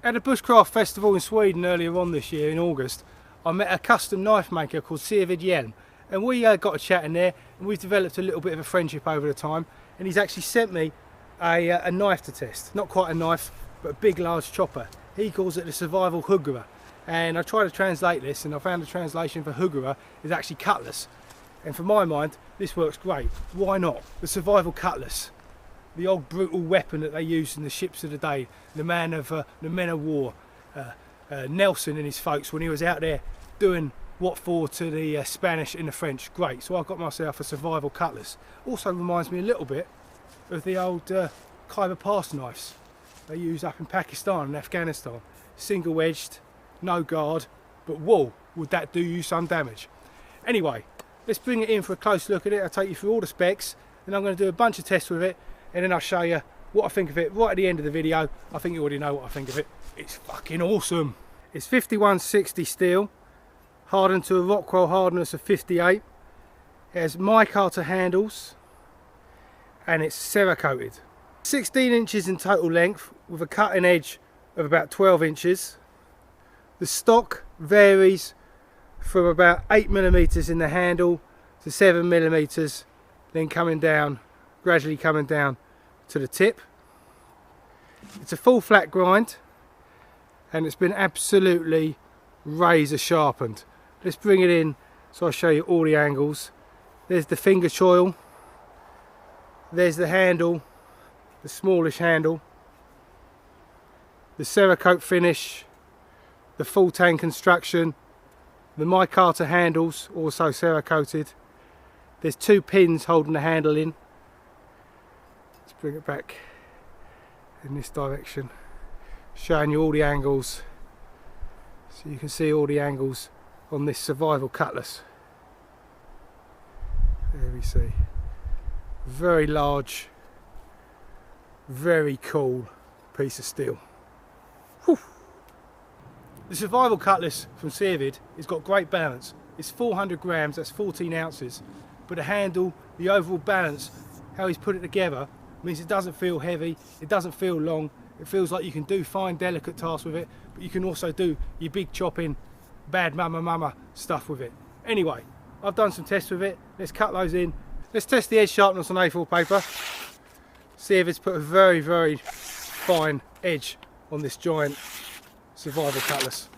At a bushcraft festival in Sweden earlier on this year in August, I met a custom knife maker called Seved, and we got a chat in there, and we've developed a little bit of a friendship over the time, and he's actually sent me a knife to test. Not quite a knife, but a big large chopper. He calls it the survival Huggare, and I tried to translate this, and I found the translation for Huggare is actually cutlass, and for my mind this works great. Why not? The survival cutlass, the old brutal weapon that they used in the ships of the day, the men of war, Nelson and his folks when he was out there doing what for to the Spanish and the French. Great, so I got myself a survival cutlass. Also reminds me a little bit of the old Khyber Pass knives they use up in Pakistan and Afghanistan. Single edged, no guard, but whoa, would that do you some damage. Anyway, let's bring it in for a close look at it. I'll take you through all the specs, and I'm going to do a bunch of tests with it, and then I'll show you what I think of it right at the end of the video. I think you already know what I think of it. It's fucking awesome. It's 5160 steel, hardened to a Rockwell hardness of 58. It has Micarta handles, and it's cerracoted. 16 inches in total length with a cutting edge of about 12 inches. The stock varies from about 8mm in the handle to 7mm, then coming down, gradually coming down to the tip. It's a full flat grind, and it's been absolutely razor sharpened. Let's bring it in so I'll show you all the angles. There's the finger choil, there's the handle, the smallish handle, the cerracote finish, the full tang construction, the micarta handles also cerracoted. There's two pins holding the handle in. Let's bring it back in this direction, showing you all the angles, so you can see all the angles on this survival cutlass. There we see, very large, very cool piece of steel. Whew. The survival cutlass from Seved has got great balance. It's 400 grams, that's 14 ounces, but the handle, the overall balance, how he's put it together, means it doesn't feel heavy, it doesn't feel long. It feels like you can do fine delicate tasks with it, but you can also do your big chopping, bad mama stuff with it. Anyway, I've done some tests with it. Let's cut those in. Let's test the edge sharpness on A4 paper. Seved's put a very, very fine edge on this giant survival cutlass.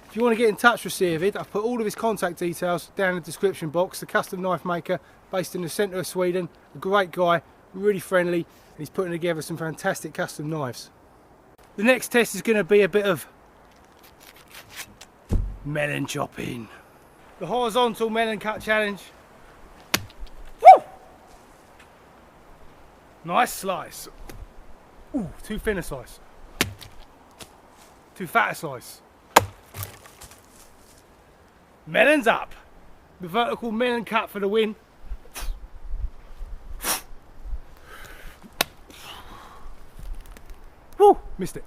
If you want to get in touch with Seved, I've put all of his contact details down in the description box. The custom knife maker based in the centre of Sweden, a great guy, really friendly, and he's putting together some fantastic custom knives. The next test is going to be a bit of melon chopping. The horizontal melon cut challenge. Woo! Nice slice. Ooh, too thin a slice. Too fat a slice. Melons up. The vertical melon cut for the win. Woo! Missed it.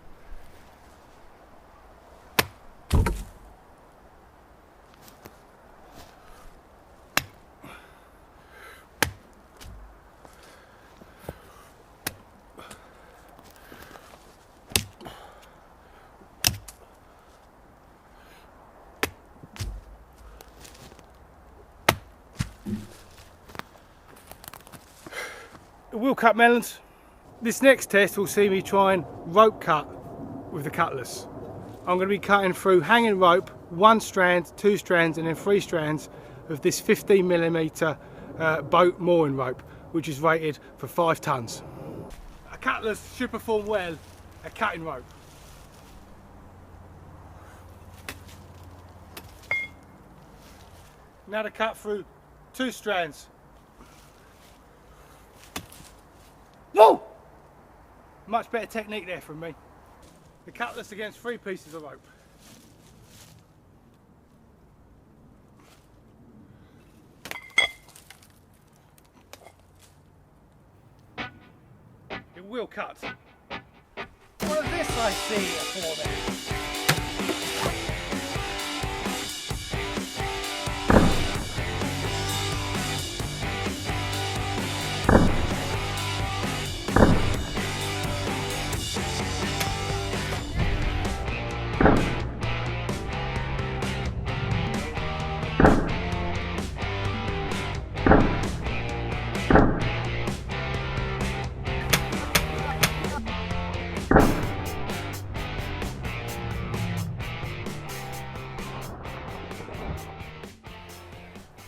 We'll cut melons. This next test will see me try and rope cut with the cutlass. I'm going to be cutting through hanging rope, 1 strand, 2 strands and then 3 strands of this 15mm boat mooring rope, which is rated for 5 tons. A cutlass should perform well at cutting rope. Now to cut through 2 strands. Whoa! Much better technique there from me. The cutlass against 3 pieces of rope. It will cut. What is this I see for there?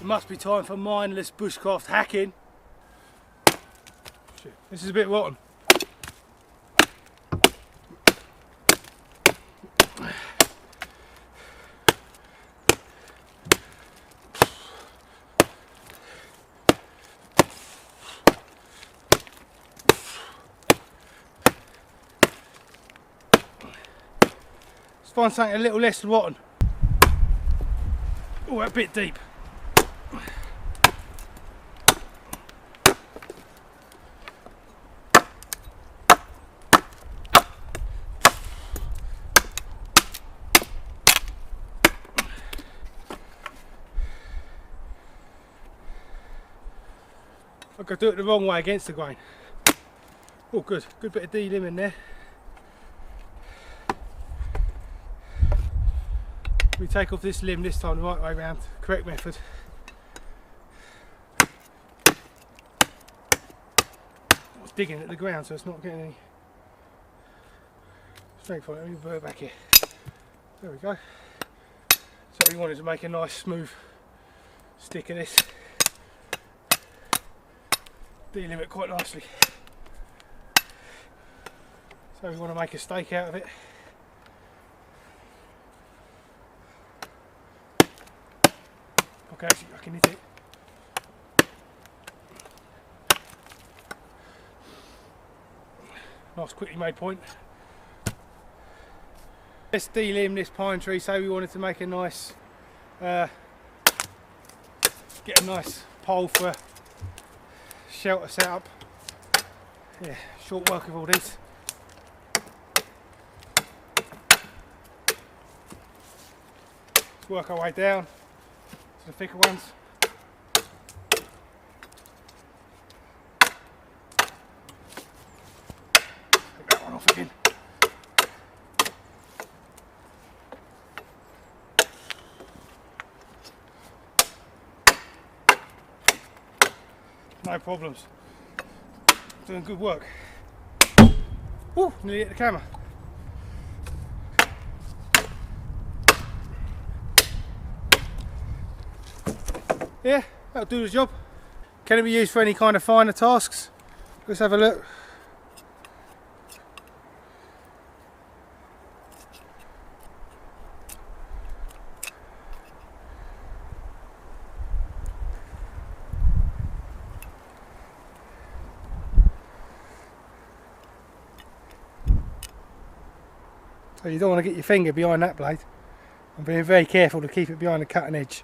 It must be time for mindless bushcraft hacking. Shit, this is a bit rotten. Let's find something a little less rotten. Oh, a bit deep. I could do it the wrong way against the grain. Oh, good bit of D-limb in there. We take off this limb this time the right way round, correct method. I was digging at the ground so it's not getting any strength on it. Let me put it back here. There we go. So we wanted to make a nice smooth stick of this. D-limb it quite nicely. So we want to make a stake out of it. Okay, actually I can hit it. Nice quickly made point. Let's D-limb this pine tree, so we wanted to make a nice, get a nice pole for shelter setup. Yeah, short work of all these. Let's work our way down to the thicker ones. Take that one off again. No problems. Doing good work. Woo, nearly hit the camera. Yeah, that'll do the job. Can it be used for any kind of finer tasks? Let's have a look. So you don't want to get your finger behind that blade. I'm being very careful to keep it behind the cutting edge.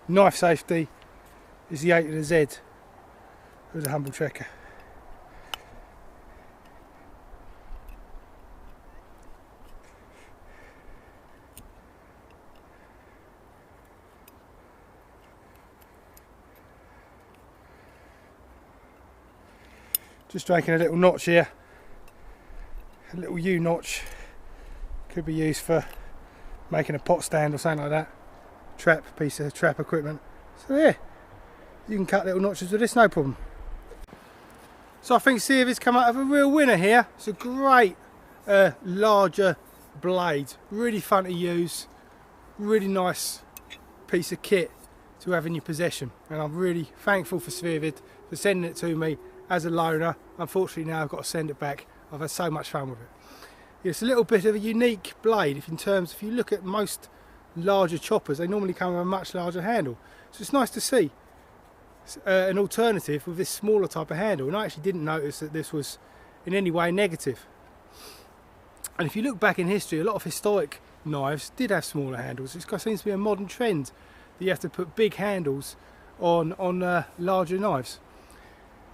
Knife safety is the A to the Z of the humble trekker. Just making a little notch here, a little U notch. Could be used for making a pot stand or something like that. Piece of trap equipment. So yeah, you can cut little notches with this, no problem. So I think Seved's come out of a real winner here. It's a great larger blade, really fun to use, really nice piece of kit to have in your possession, and I'm really thankful for Seved for sending it to me as a loaner. Unfortunately now I've got to send it back. I've had so much fun with it. It's a little bit of a unique blade if you look at most larger choppers, they normally come with a much larger handle. So it's nice to see an alternative with this smaller type of handle, and I actually didn't notice that this was in any way negative. And if you look back in history, a lot of historic knives did have smaller handles. It seems to be a modern trend that you have to put big handles on larger knives.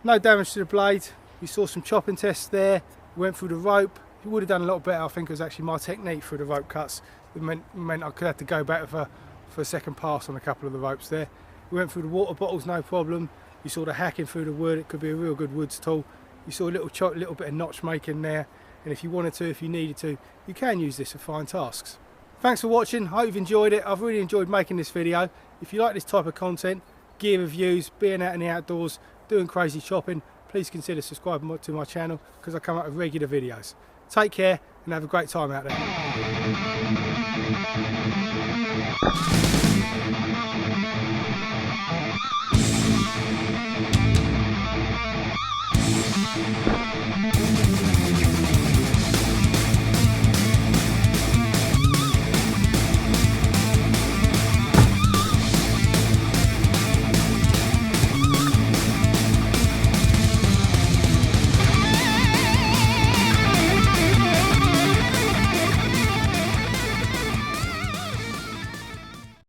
No damage to the blade. We saw some chopping tests there. We went through the rope. It would have done a lot better. I think it was actually my technique through the rope cuts. It meant I could have to go back for a second pass on a couple of the ropes there. We went through the water bottles, no problem. You saw the hacking through the wood. It could be a real good woods tool. You saw a little bit of notch making there, and if you wanted to, if you needed to, you can use this for fine tasks. Thanks for watching. Hope you've enjoyed it. I've really enjoyed making this video. If you like this type of content, gear reviews, being out in the outdoors, doing crazy chopping, please consider subscribing to my channel because I come out with regular videos. Take care and have a great time out there.